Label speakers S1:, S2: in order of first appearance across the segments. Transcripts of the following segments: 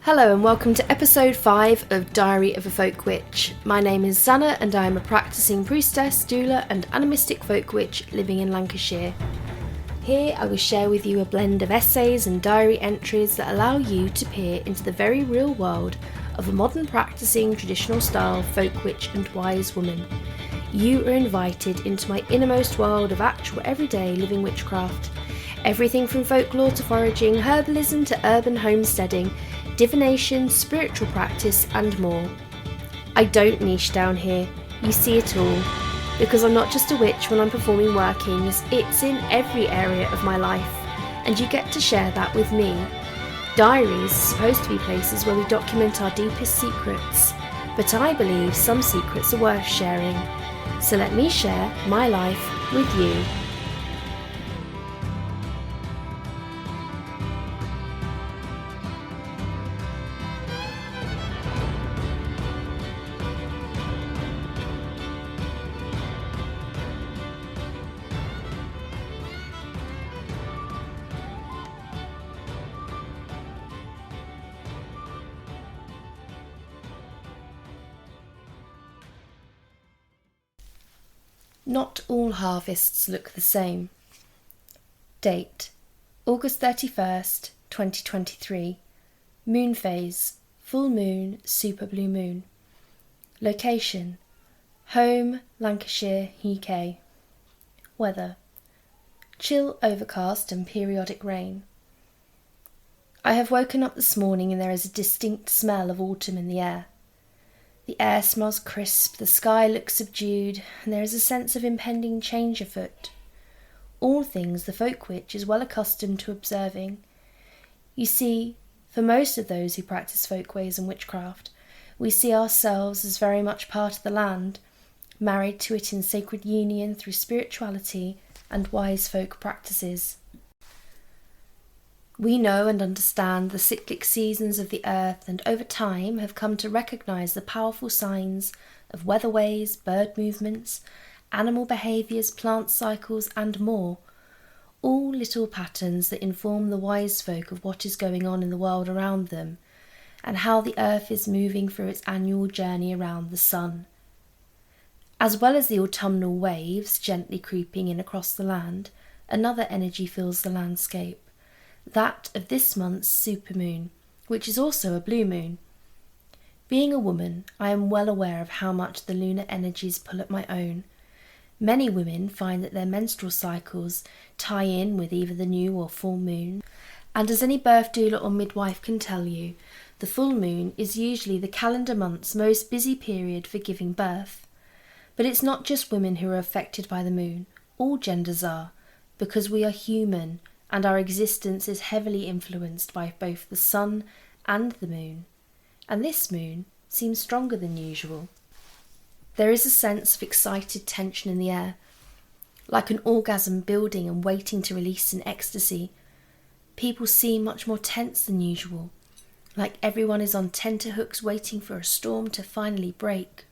S1: Hello and welcome to episode 5 of Diary of a Folk Witch. My name is Zanna and I am a practicing priestess, doula and animistic folk witch living in Lancashire. Here I will share with you a blend of essays and diary entries that allow you to peer into the very real world of a modern practicing traditional style folk witch and wise woman. You are invited into my innermost world of actual everyday living witchcraft. Everything from folklore to foraging, herbalism to urban homesteading, divination, spiritual practice and more. I don't niche down here, you see it all, because I'm not just a witch when I'm performing workings, it's in every area of my life, and you get to share that with me. Diaries are supposed to be places where we document our deepest secrets, but I believe some secrets are worth sharing, so let me share my life with you. Not all harvests look the same. Date: August 31st, 2023. Moon phase: full moon, super blue moon. Location: home, Lancashire, UK. Weather: chill, overcast and periodic rain. I have woken up this morning and there is a distinct smell of autumn in the air. The air smells crisp, the sky looks subdued, and there is a sense of impending change afoot. All things the folk witch is well accustomed to observing. You see, for most of those who practice folk ways and witchcraft, we see ourselves as very much part of the land, married to it in sacred union through spirituality and wise folk practices. We know and understand the cyclic seasons of the earth and over time have come to recognise the powerful signs of weatherways, bird movements, animal behaviours, plant cycles and more, all little patterns that inform the wise folk of what is going on in the world around them and how the earth is moving through its annual journey around the sun. As well as the autumnal waves gently creeping in across the land, another energy fills the landscape. That of this month's supermoon, which is also a blue moon. Being a woman, I am well aware of how much the lunar energies pull at my own. Many women find that their menstrual cycles tie in with either the new or full moon, and as any birth doula or midwife can tell you, the full moon is usually the calendar month's most busy period for giving birth. But it's not just women who are affected by the moon, all genders are, because we are human, and our existence is heavily influenced by both the sun and the moon, and this moon seems stronger than usual. There is a sense of excited tension in the air, like an orgasm building and waiting to release in ecstasy. People seem much more tense than usual, like everyone is on tenterhooks waiting for a storm to finally break.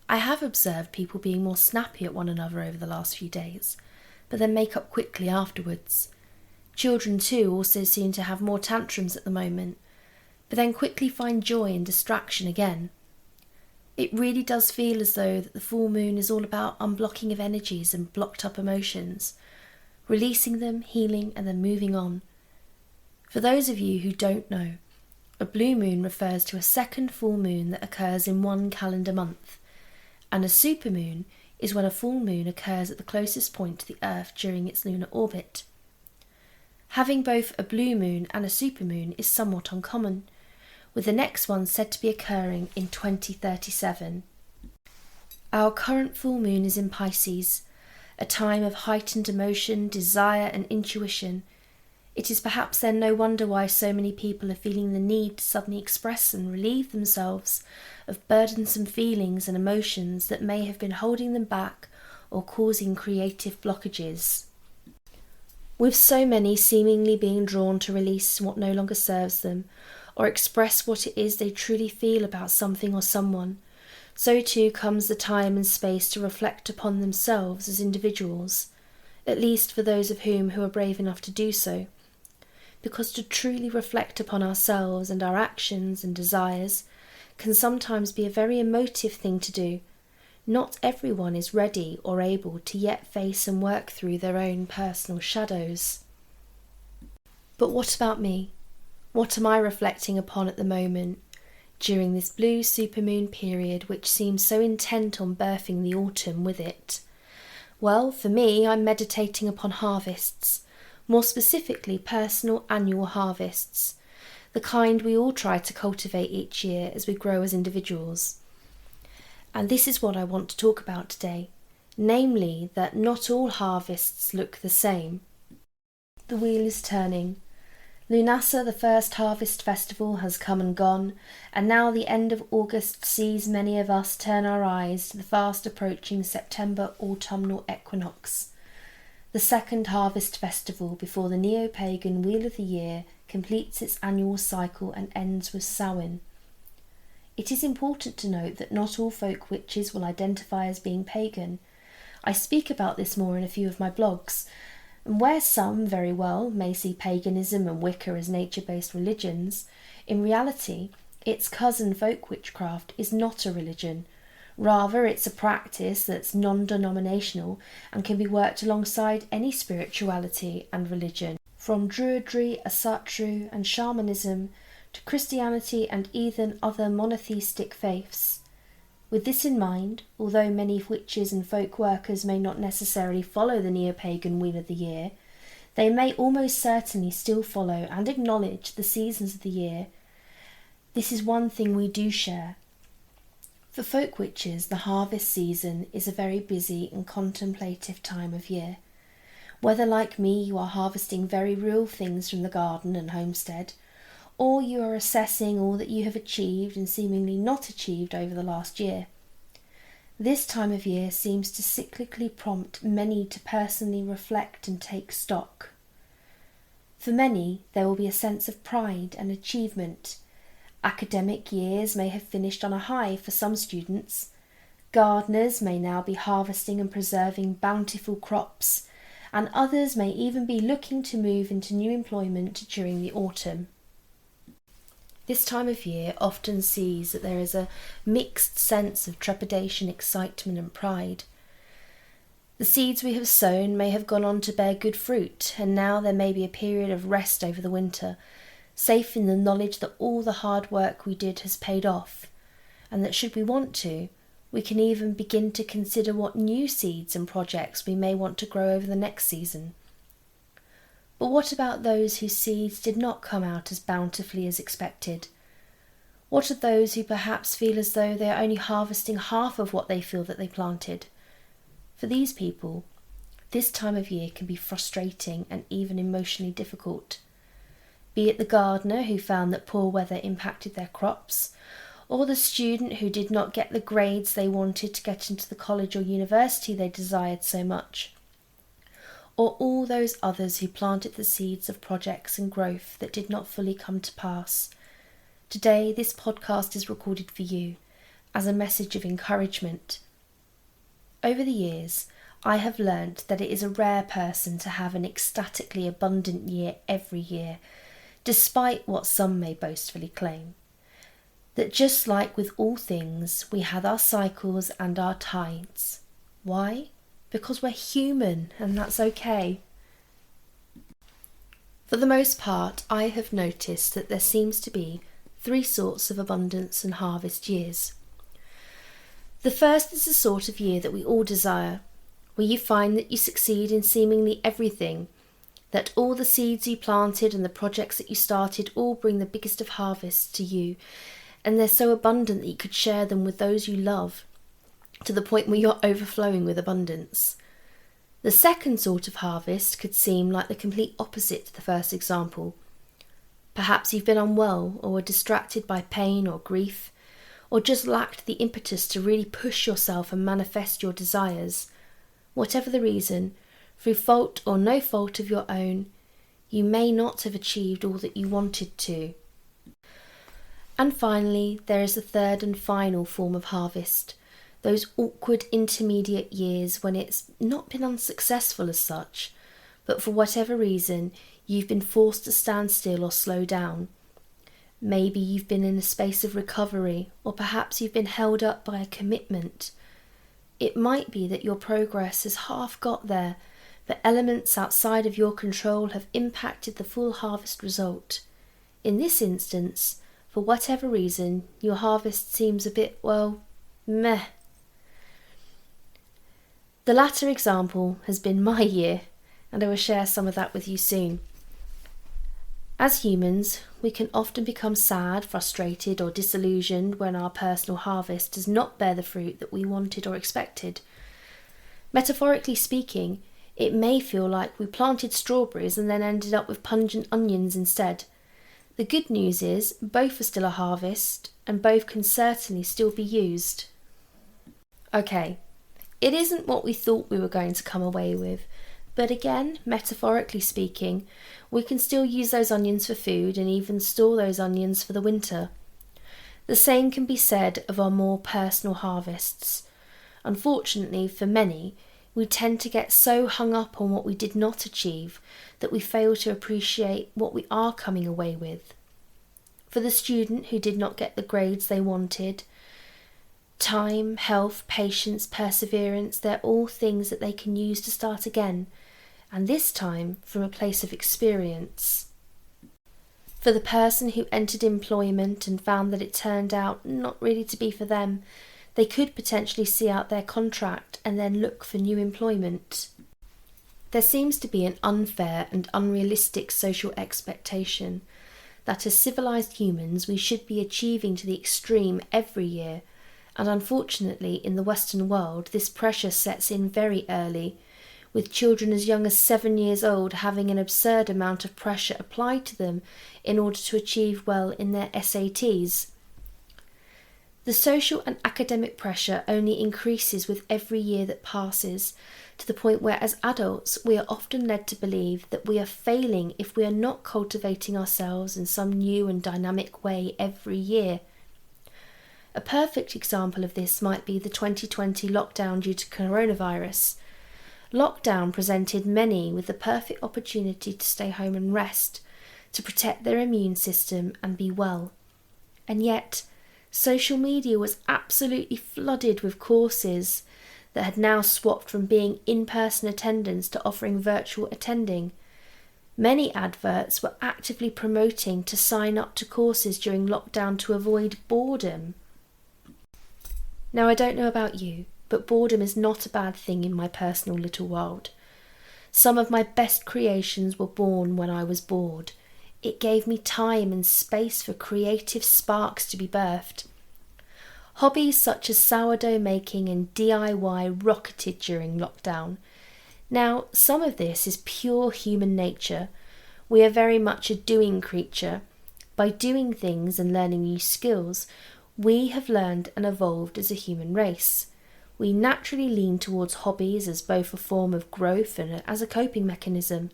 S1: I have observed people being more snappy at one another over the last few days, but then make up quickly afterwards. Children too also seem to have more tantrums at the moment, but then quickly find joy and distraction again. It really does feel as though that the full moon is all about unblocking of energies and blocked up emotions, releasing them, healing and then moving on. For those of you who don't know, a blue moon refers to a second full moon that occurs in one calendar month, and a supermoon is when a full moon occurs at the closest point to the Earth during its lunar orbit. Having both a blue moon and a supermoon is somewhat uncommon, with the next one said to be occurring in 2037. Our current full moon is in Pisces, a time of heightened emotion, desire and intuition. It is perhaps then no wonder why so many people are feeling the need to suddenly express and relieve themselves of burdensome feelings and emotions that may have been holding them back or causing creative blockages. With so many seemingly being drawn to release what no longer serves them, or express what it is they truly feel about something or someone, so too comes the time and space to reflect upon themselves as individuals, at least for those of whom who are brave enough to do so. because to truly reflect upon ourselves and our actions and desires can sometimes be a very emotive thing to do. Not everyone is ready or able to yet face and work through their own personal shadows. But what about me? What am I reflecting upon at the moment, during this blue supermoon period which seems so intent on birthing the autumn with it? Well, for me, I'm meditating upon harvests, more specifically personal annual harvests, the kind we all try to cultivate each year as we grow as individuals. And this is what I want to talk about today, namely that not all harvests look the same. The wheel is turning. Lunasa, the first harvest festival, has come and gone, and now the end of August sees many of us turn our eyes to the fast approaching September autumnal equinox, the second harvest festival before the neo-pagan Wheel of the Year completes its annual cycle and ends with Samhain. It is important to note that not all folk witches will identify as being pagan. I speak about this more in a few of my blogs, and where some, very well, may see paganism and Wicca as nature-based religions, in reality, its cousin folk witchcraft is not a religion. Rather, it's a practice that's non-denominational and can be worked alongside any spirituality and religion, from Druidry, Asatru and shamanism to Christianity and even other monotheistic faiths. With this in mind, although many witches and folk workers may not necessarily follow the neo-pagan Wheel of the Year, they may almost certainly still follow and acknowledge the seasons of the year. This is one thing we do share. For folk witches, the harvest season is a very busy and contemplative time of year. Whether, like me, you are harvesting very real things from the garden and homestead, or you are assessing all that you have achieved and seemingly not achieved over the last year. This time of year seems to cyclically prompt many to personally reflect and take stock. For many, there will be a sense of pride and achievement. Academic years may have finished on a high for some students. Gardeners may now be harvesting and preserving bountiful crops, and others may even be looking to move into new employment during the autumn. This time of year often sees that there is a mixed sense of trepidation, excitement and pride. The seeds we have sown may have gone on to bear good fruit, and now there may be a period of rest over the winter, safe in the knowledge that all the hard work we did has paid off, and that should we want to, we can even begin to consider what new seeds and projects we may want to grow over the next season. But what about those whose seeds did not come out as bountifully as expected? What of those who perhaps feel as though they are only harvesting half of what they feel that they planted? For these people, this time of year can be frustrating and even emotionally difficult. Be it the gardener who found that poor weather impacted their crops, or the student who did not get the grades they wanted to get into the college or university they desired so much, or all those others who planted the seeds of projects and growth that did not fully come to pass. Today, this podcast is recorded for you as a message of encouragement. Over the years, I have learnt that it is a rare person to have an ecstatically abundant year every year, despite what some may boastfully claim. That just like with all things, we have our cycles and our tides. Why? Because we're human, and that's okay. For the most part, I have noticed that there seems to be 3 sorts of abundance and harvest years. The first is the sort of year that we all desire, where you find that you succeed in seemingly everything, that all the seeds you planted and the projects that you started all bring the biggest of harvests to you, and they're so abundant that you could share them with those you love, to the point where you're overflowing with abundance. The second sort of harvest could seem like the complete opposite to the first example. Perhaps you've been unwell or were distracted by pain or grief, or just lacked the impetus to really push yourself and manifest your desires. Whatever the reason, through fault or no fault of your own, you may not have achieved all that you wanted to. And finally, there is the third and final form of harvest, those awkward intermediate years when it's not been unsuccessful as such, but for whatever reason, You've been forced to stand still or slow down. Maybe you've been in a space of recovery, or perhaps you've been held up by a commitment. It might be that your progress has half got there, but elements outside of your control have impacted the full harvest result. In this instance, for whatever reason, your harvest seems a bit, well, meh. The latter example has been my year, and I will share some of that with you soon. As humans, we can often become sad, frustrated, or disillusioned when our personal harvest does not bear the fruit that we wanted or expected. Metaphorically speaking, it may feel like we planted strawberries and then ended up with pungent onions instead. The good news is both are still a harvest, and both can certainly still be used. Okay, it isn't what we thought we were going to come away with, but again, metaphorically speaking, we can still use those onions for food and even store those onions for the winter. The same can be said of our more personal harvests. Unfortunately, for many, we tend to get so hung up on what we did not achieve that we fail to appreciate what we are coming away with. For the student who did not get the grades they wanted, time, health, patience, perseverance, they're all things that they can use to start again, and this time from a place of experience. For the person who entered employment and found that it turned out not really to be for them, they could potentially see out their contract and then look for new employment. There seems to be an unfair and unrealistic social expectation that as civilised humans we should be achieving to the extreme every year, and unfortunately in the Western world this pressure sets in very early, with children as young as 7 years old having an absurd amount of pressure applied to them in order to achieve well in their SATs. The social and academic pressure only increases with every year that passes, to the point where as adults we are often led to believe that we are failing if we are not cultivating ourselves in some new and dynamic way every year. A perfect example of this might be the 2020 lockdown due to coronavirus. Lockdown presented many with the perfect opportunity to stay home and rest, to protect their immune system and be well. And yet, social media was absolutely flooded with courses that had now swapped from being in-person attendance to offering virtual attending. Many adverts were actively promoting to sign up to courses during lockdown to avoid boredom. Now, I don't know about you, but boredom is not a bad thing in my personal little world. Some of my best creations were born when I was bored. It gave me time and space for creative sparks to be birthed. Hobbies such as sourdough making and DIY rocketed during lockdown. Now, some of this is pure human nature. We are very much a doing creature. By doing things and learning new skills, we have learned and evolved as a human race. We naturally lean towards hobbies as both a form of growth and as a coping mechanism,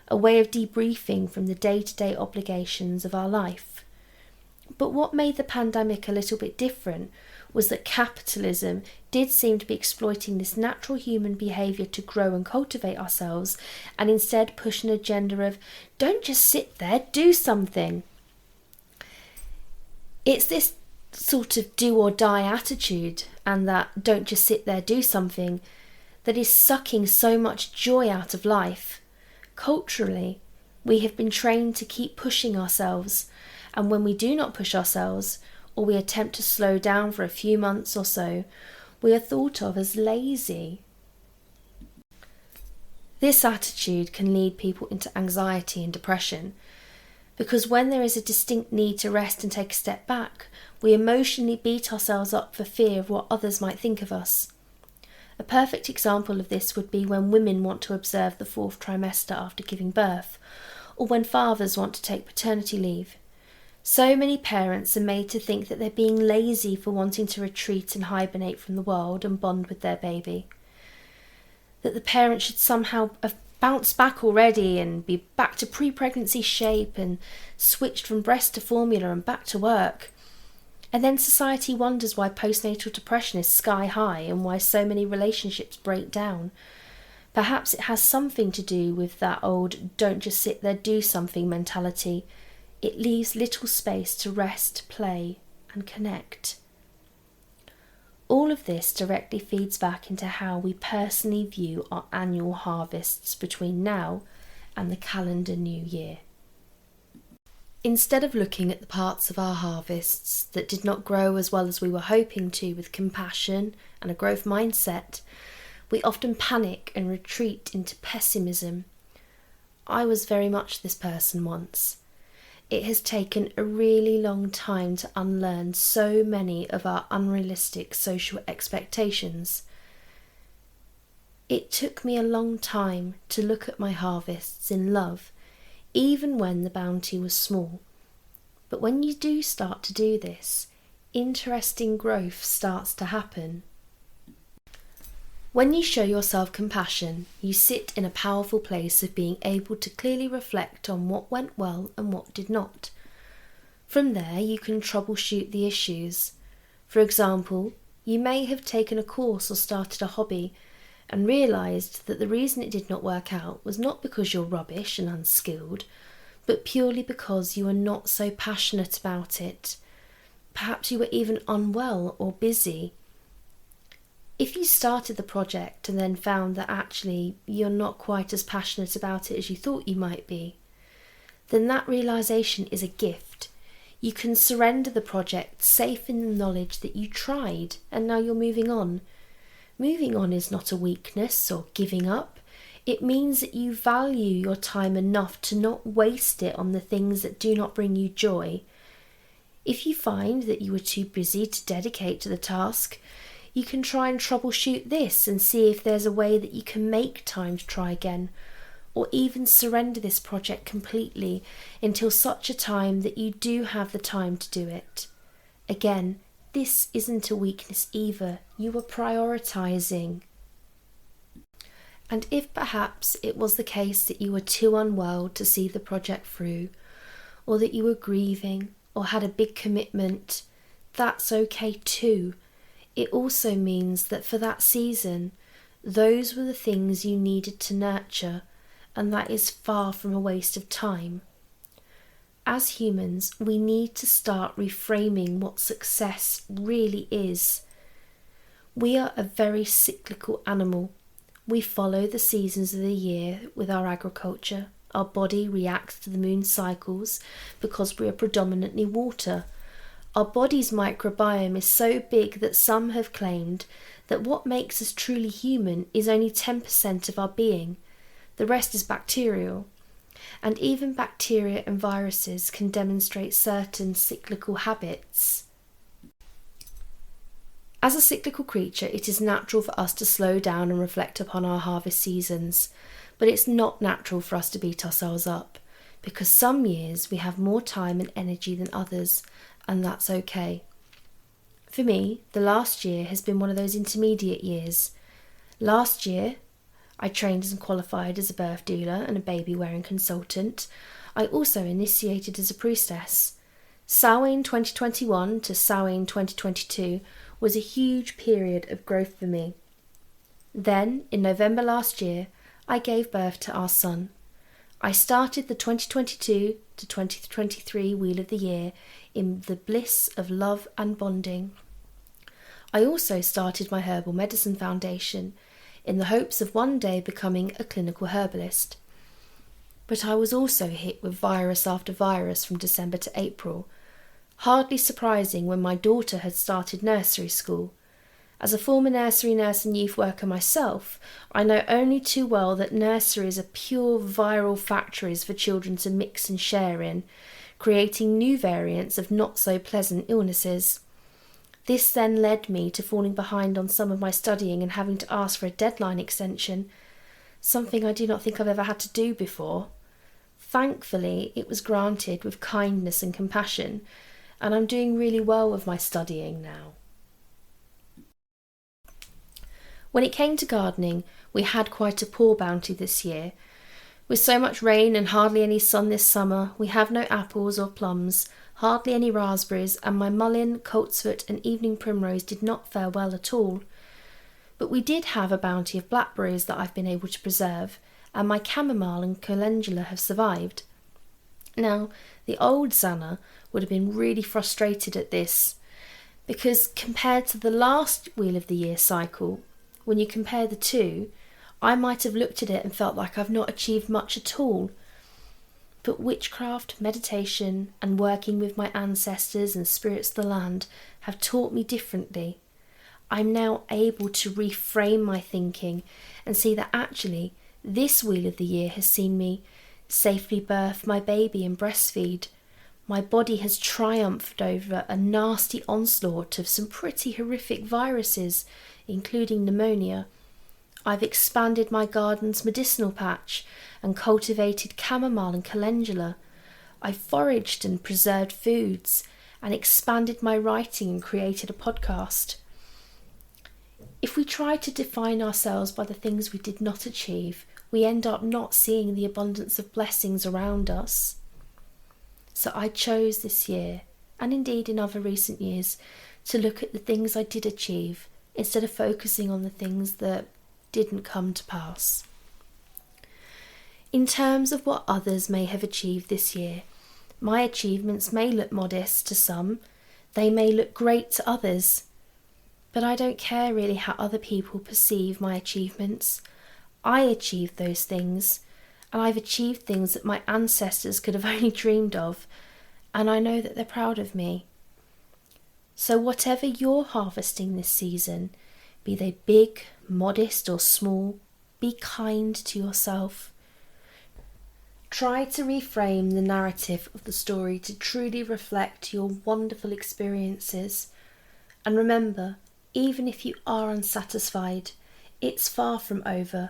S1: a way of debriefing from the day-to-day obligations of our life. But what made the pandemic a little bit different was that capitalism did seem to be exploiting this natural human behaviour to grow and cultivate ourselves, and instead push an agenda of, don't just sit there, do something. It's this sort of do or die attitude, and that don't just sit there, do something, that is sucking so much joy out of life. Culturally, we have been trained to keep pushing ourselves, and when we do not push ourselves, or we attempt to slow down for a few months or so, we are thought of as lazy. This attitude can lead people into anxiety and depression, because when there is a distinct need to rest and take a step back, we emotionally beat ourselves up for fear of what others might think of us. A perfect example of this would be when women want to observe the 4th trimester after giving birth, or when fathers want to take paternity leave. So many parents are made to think that they're being lazy for wanting to retreat and hibernate from the world and bond with their baby. That the parent should somehow have bounced back already and be back to pre-pregnancy shape and switched from breast to formula and back to work. And then society wonders why postnatal depression is sky high and why so many relationships break down. Perhaps it has something to do with that old don't just sit there, do something mentality. It leaves little space to rest, play, and connect. All of this directly feeds back into how we personally view our annual harvests between now and the calendar new year. Instead of looking at the parts of our harvests that did not grow as well as we were hoping to with compassion and a growth mindset, we often panic and retreat into pessimism. I was very much this person once. It has taken a really long time to unlearn so many of our unrealistic social expectations. It took me a long time to look at my harvests in love, even when the bounty was small. But when you do start to do this, interesting growth starts to happen. When you show yourself compassion, you sit in a powerful place of being able to clearly reflect on what went well and what did not. From there, you can troubleshoot the issues. For example, you may have taken a course or started a hobby and realised that the reason it did not work out was not because you're rubbish and unskilled, but purely because you are not so passionate about it. Perhaps you were even unwell or busy. If you started the project and then found that actually you're not quite as passionate about it as you thought you might be, then that realisation is a gift. You can surrender the project safe in the knowledge that you tried and now you're moving on. Moving on is not a weakness or giving up. It means that you value your time enough to not waste it on the things that do not bring you joy. If you find that you are too busy to dedicate to the task, you can try and troubleshoot this and see if there's a way that you can make time to try again, or even surrender this project completely until such a time that you do have the time to do it. Again, this isn't a weakness either. You are prioritising. And if perhaps it was the case that you were too unwell to see the project through, or that you were grieving or had a big commitment, that's okay too. It also means that for that season, those were the things you needed to nurture, and that is far from a waste of time. As humans, we need to start reframing what success really is. We are a very cyclical animal. We follow the seasons of the year with our agriculture. Our body reacts to the moon's cycles because we are predominantly water. Our body's microbiome is so big that some have claimed that what makes us truly human is only 10% of our being. The rest is bacterial. And even bacteria and viruses can demonstrate certain cyclical habits. As a cyclical creature, it is natural for us to slow down and reflect upon our harvest seasons, but it's not natural for us to beat ourselves up, because some years we have more time and energy than others, and that's okay. For me, the last year has been one of those intermediate years. Last year, I trained and qualified as a birth doula and a baby-wearing consultant. I also initiated as a priestess. Samhain 2021 to Samhain 2022 was a huge period of growth for me. Then, in November last year, I gave birth to our son. I started the 2022 to 2023 Wheel of the Year in the bliss of love and bonding. I also started my herbal medicine foundation in the hopes of one day becoming a clinical herbalist. But I was also hit with virus after virus from December to April, hardly surprising when my daughter had started nursery school. As a former nursery nurse and youth worker myself, I know only too well that nurseries are pure viral factories for children to mix and share in, creating new variants of not so pleasant illnesses. This then led me to falling behind on some of my studying and having to ask for a deadline extension, something I do not think I've ever had to do before. Thankfully, it was granted with kindness and compassion, and I'm doing really well with my studying now. When it came to gardening, we had quite a poor bounty this year. With so much rain and hardly any sun this summer, we have no apples or plums, hardly any raspberries, and my mullein, coltsfoot and evening primrose did not fare well at all. But we did have a bounty of blackberries that I've been able to preserve, and my chamomile and calendula have survived. Now, the old Xana would have been really frustrated at this, because compared to the last Wheel of the Year cycle, when you compare the two, I might have looked at it and felt like I've not achieved much at all. But witchcraft, meditation, and working with my ancestors and spirits of the land have taught me differently. I'm now able to reframe my thinking and see that actually this Wheel of the Year has seen me safely birth my baby and breastfeed. My body has triumphed over a nasty onslaught of some pretty horrific viruses, including pneumonia. I've expanded my garden's medicinal patch and cultivated chamomile and calendula. I've foraged and preserved foods and expanded my writing and created a podcast. If we try to define ourselves by the things we did not achieve, we end up not seeing the abundance of blessings around us. So I chose this year, and indeed in other recent years, to look at the things I did achieve instead of focusing on the things that didn't come to pass. In terms of what others may have achieved this year, my achievements may look modest to some, they may look great to others, but I don't care really how other people perceive my achievements. I achieved those things, and I've achieved things that my ancestors could have only dreamed of, and I know that they're proud of me. So whatever you're harvesting this season, be they big, modest or small, be kind to yourself. Try to reframe the narrative of the story to truly reflect your wonderful experiences. And remember, even if you are unsatisfied, it's far from over.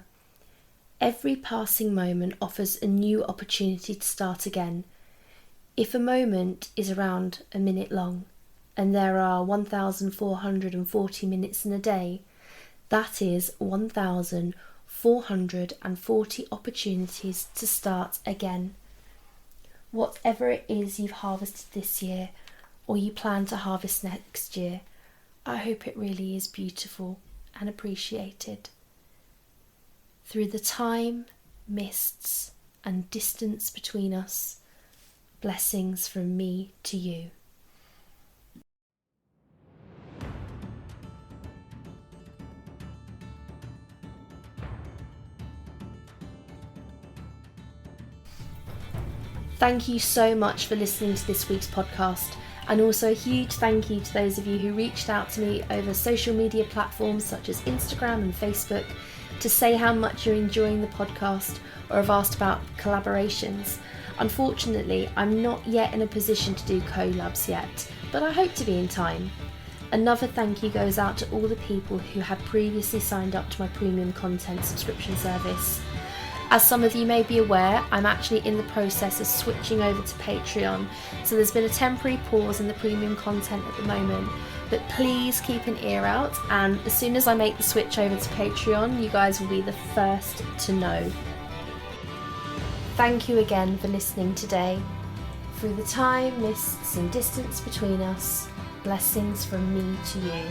S1: Every passing moment offers a new opportunity to start again. If a moment is around a minute long, and there are 1,440 minutes in a day, that is 1,440 opportunities to start again. Whatever it is you've harvested this year, or you plan to harvest next year, I hope it really is beautiful and appreciated. Through the time, mists, and distance between us, blessings from me to you. Thank you so much for listening to this week's podcast, and also a huge thank you to those of you who reached out to me over social media platforms such as Instagram and Facebook to say how much you're enjoying the podcast or have asked about collaborations. Unfortunately, I'm not yet in a position to do collabs yet, but I hope to be in time. Another thank you goes out to all the people who had previously signed up to my premium content subscription service. As some of you may be aware, I'm actually in the process of switching over to Patreon, so there's been a temporary pause in the premium content at the moment, but please keep an ear out, and as soon as I make the switch over to Patreon, you guys will be the first to know. Thank you again for listening today. Through the time, mists and distance between us, blessings from me to you.